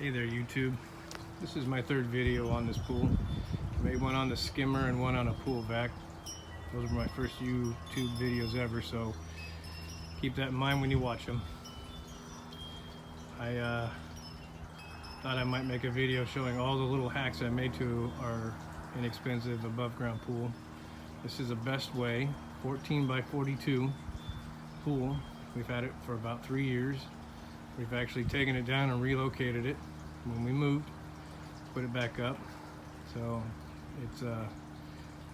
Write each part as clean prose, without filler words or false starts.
Hey there YouTube, this is my third video on this pool. I made one on the skimmer and one on a pool vac. Those were my first YouTube videos ever, so keep that in mind when you watch them. I thought I might make a video showing all the little hacks I made to our inexpensive above ground pool. This is a Best Way 14 by 42 pool. We've had it for about 3 years. We've actually taken it down and relocated it when we moved, put it back up. So it's I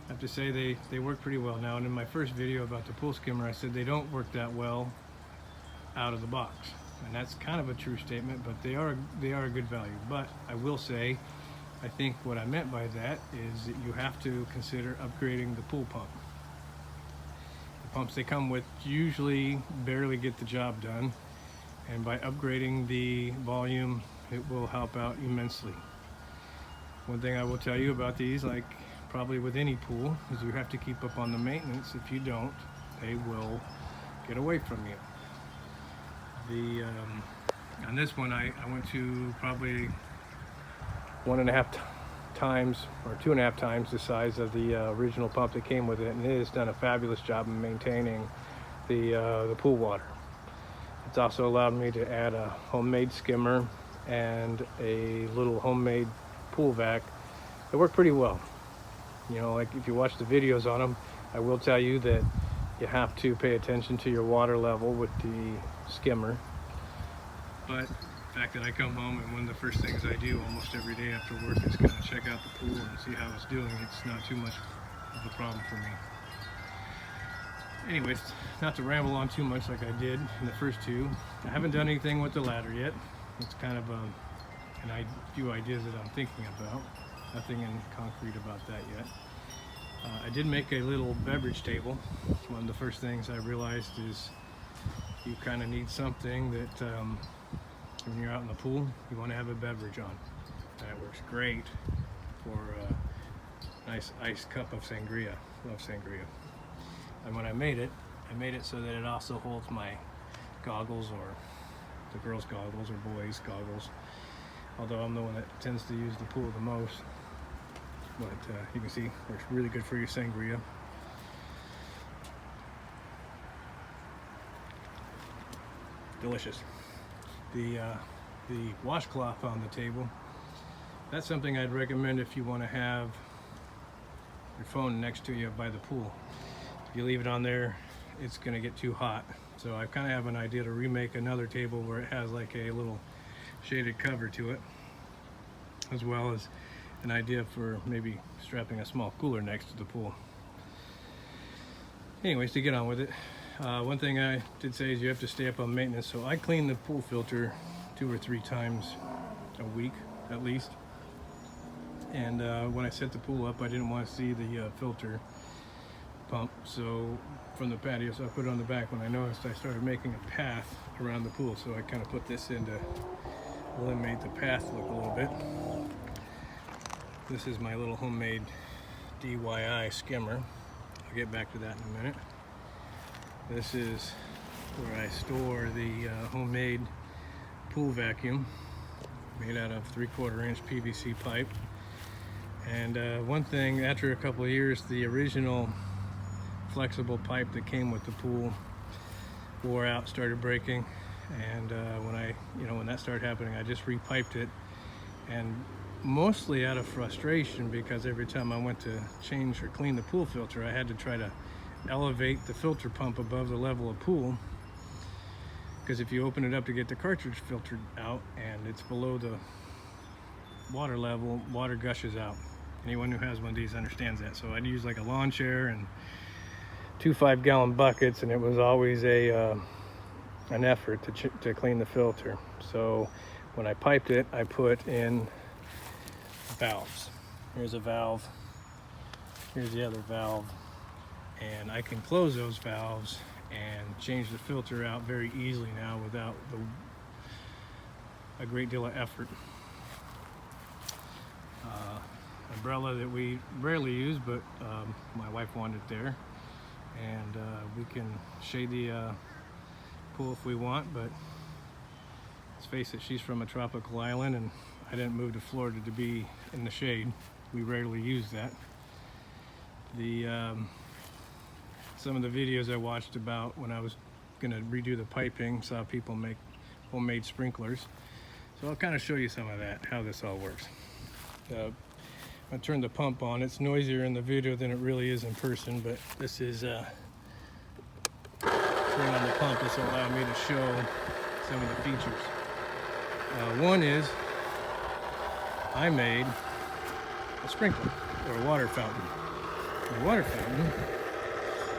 have to say they work pretty well now. And in my first video about the pool skimmer, I said they don't work that well out of the box, and that's kind of a true statement, but they are a good value. But I will say, I think what I meant by that is that you have to consider upgrading the pool pump. The pumps they come with usually barely get the job done, and by upgrading the volume, it will help out immensely. One thing I will tell you about these, like probably with any pool, is you have to keep up on the maintenance. If you don't, they will get away from you. On this one, I went to probably 1.5 times or 2.5 times the size of the original pump that came with it, and it has done a fabulous job in maintaining the pool water. It's also allowed me to add a homemade skimmer and a little homemade pool vac. They work pretty well. You know, like if you watch the videos on them, I will tell you that you have to pay attention to your water level with the skimmer. But the fact that I come home and one of the first things I do almost every day after work is kind of check out the pool and see how it's doing, it's not too much of a problem for me. Anyways, not to ramble on too much like I did in the first two, I haven't done anything with the ladder yet. It's kind of a few ideas that I'm thinking about. Nothing in concrete about that yet. I did make a little beverage table. One of the first things I realized is you kind of need something that when you're out in the pool, you want to have a beverage on. And it works great for a nice iced cup of sangria. Love sangria. And when I made it so that it also holds my goggles, or the girls' goggles or boys' goggles. Although I'm the one that tends to use the pool the most. But you can see, works really good for your sangria. Delicious. The washcloth on the table, that's something I'd recommend if you want to have your phone next to you by the pool. If you leave it on there, it's going to get too hot. So I kind of have an idea to remake another table where it has like a little shaded cover to it, as well as an idea for maybe strapping a small cooler next to the pool. Anyways, to get on with it, one thing I did say is you have to stay up on maintenance. So I clean the pool filter 2 or 3 times a week at least. And when I set the pool up, I didn't want to see the filter pump, so from the patio, so I put it on the back. When I noticed, I started making a path around the pool, so I kind of put this in to eliminate the path look a little bit. This is my little homemade DIY skimmer. I'll get back to that in a minute. This is where I store the homemade pool vacuum, made out of 3/4 inch PVC pipe. And one thing, after a couple of years, the original flexible pipe that came with the pool wore out, started breaking, and when that started happening, I just repiped it, and mostly out of frustration, because every time I went to change or clean the pool filter, I had to try to elevate the filter pump above the level of pool, because if you open it up to get the cartridge filtered out and it's below the water level, water gushes out. Anyone who has one of these understands that. So I'd use like a lawn chair and 2 5-gallon buckets, and it was always an effort to clean the filter. So when I piped it, I put in valves. Here's a valve, here's the other valve, and I can close those valves and change the filter out very easily now without a great deal of effort. Umbrella that we rarely use, but my wife wanted it there, and we can shade the pool if we want, but as face it, she's from a tropical island, and I didn't move to Florida to be in the shade. We rarely use that. Some of the videos I watched about when I was going to redo the piping, saw people make homemade sprinklers. So I'll kind of show you some of that, how this all works. I turned the pump on. It's noisier in the video than it really is in person, but this is turn on the pump. This will allow me to show some of the features. One is I made a sprinkler or a water fountain. The water fountain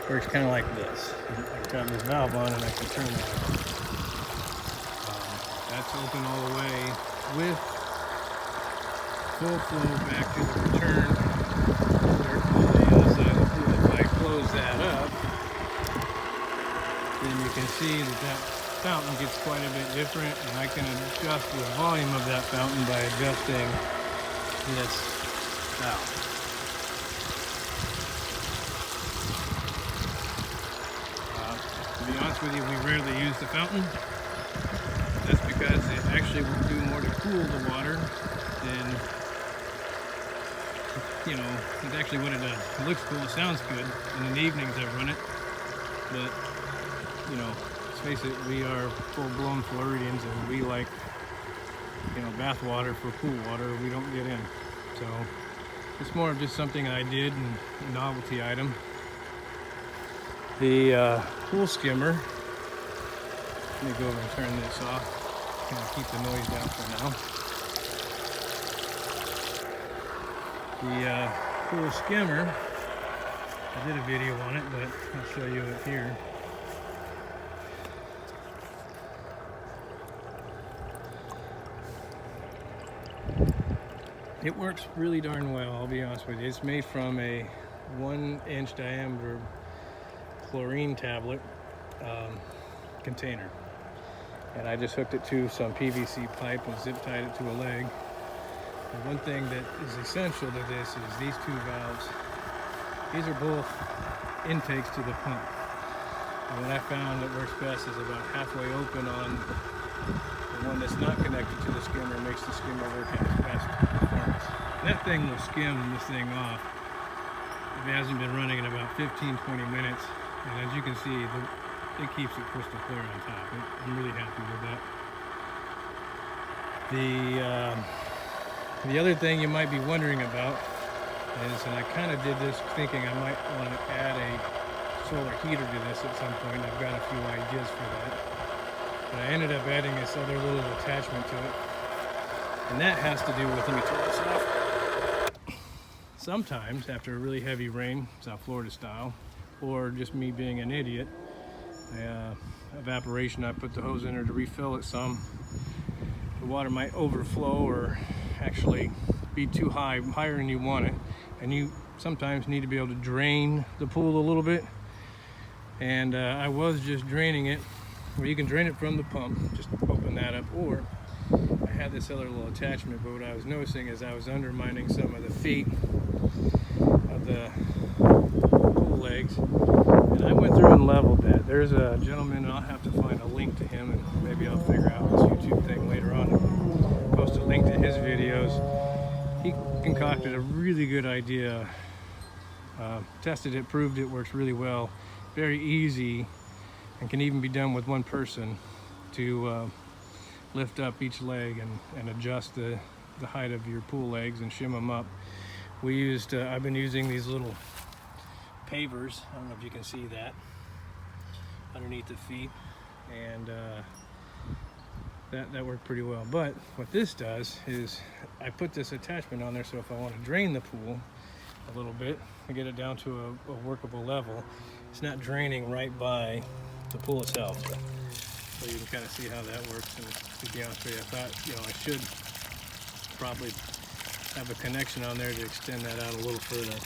works kind of like this. I've got this valve on and I can turn that on. That's open all the way with full flow back to the return on the other side of the pool. If I close that up, then you can see that fountain gets quite a bit different, and I can adjust the volume of that fountain by adjusting this valve. To be honest with you, we rarely use the fountain. That's because it actually will do more to cool the water than, you know, it's actually what it does. It looks cool, it sounds good, and in the evenings I run it, but, you know, let's face it, we are full-blown Floridians, and we like, you know, bath water for pool water. We don't get in. So it's more of just something I did and a novelty item. The pool skimmer, let me go over and turn this off. Kind of keep the noise down for now. The pool skimmer, I did a video on it, but I'll show you it here. It works really darn well, I'll be honest with you. It's made from a 1-inch diameter chlorine tablet container. And I just hooked it to some PVC pipe and zip tied it to a leg. And one thing that is essential to this is these two valves. These are both intakes to the pump. And what I found that works best is about halfway open on the one that's not connected to the skimmer. Makes the skimmer work at its best performance. That thing will skim this thing off if it hasn't been running in about 15-20 minutes. And as you can see, it keeps it crystal clear on top. I'm really happy with that. The other thing you might be wondering about is, and I kind of did this thinking I might want to add a solar heater to this at some point. I've got a few ideas for that. But I ended up adding this other little attachment to it. And that has to do with, let me turn this off. Sometimes after a really heavy rain, South Florida style, or just me being an idiot, evaporation, I put the hose in there to refill it some. The water might overflow or actually be too high, higher than you want it, and you sometimes need to be able to drain the pool a little bit. And I was just draining it, where you can drain it from the pump, just open that up, or I had this other little attachment, but what I was noticing is I was undermining some of the feet of the pool legs, and I went through and leveled that. There's a gentleman, and I'll have to find a link to him, and maybe I'll figure out this YouTube thing later on and post a link to his videos. He concocted a really good idea, tested it, proved it works really well, very easy, and can even be done with one person to lift up each leg and adjust the height of your pool legs and shim them up. We used, I've been using these little pavers, I don't know if you can see that, underneath the feet, and that worked pretty well. But what this does is I put this attachment on there, so if I want to drain the pool a little bit and get it down to a workable level, it's not draining right by the pool itself. So you can kind of see how that works. And to be honest with you, I thought, you know, I should probably have a connection on there to extend that out a little further.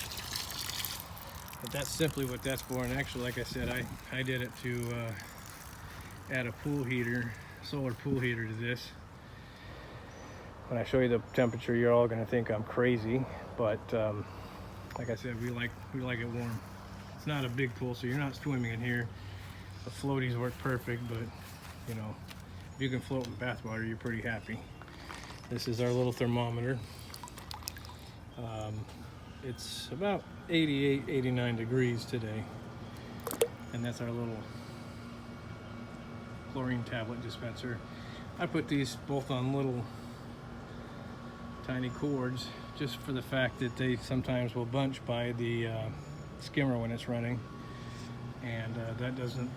But that's simply what that's for. And actually, like I said, I did it to add a pool heater, solar pool heater to this. When I show you the temperature, you're all going to think I'm crazy, but like I said, we like it warm. It's not a big pool, so you're not swimming in here. The floaties work perfect, but you know, If you can float in bathwater, you're pretty happy. This is our little thermometer. It's about 88, 89 degrees today. And that's our little chlorine tablet dispenser. I put these both on little tiny cords just for the fact that they sometimes will bunch by the skimmer when it's running, and that doesn't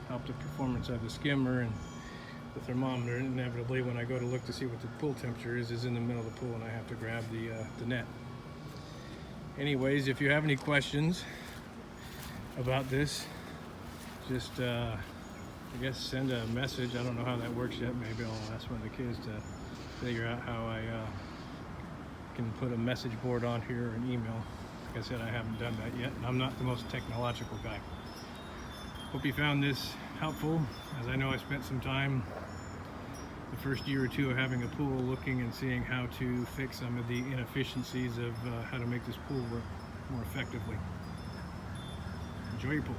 help the performance of the skimmer. And the thermometer, inevitably when I go to look to see what the pool temperature is in the middle of the pool, and I have to grab the net. Anyways, if you have any questions about this, just I guess send a message. I don't know how that works yet. Maybe I'll ask one of the kids to figure out how I can put a message board on here or an email. Like I said, I haven't done that yet, and I'm not the most technological guy. Hope you found this helpful, as I know I spent some time the first year or two of having a pool looking and seeing how to fix some of the inefficiencies of how to make this pool work more effectively. Enjoy your pool.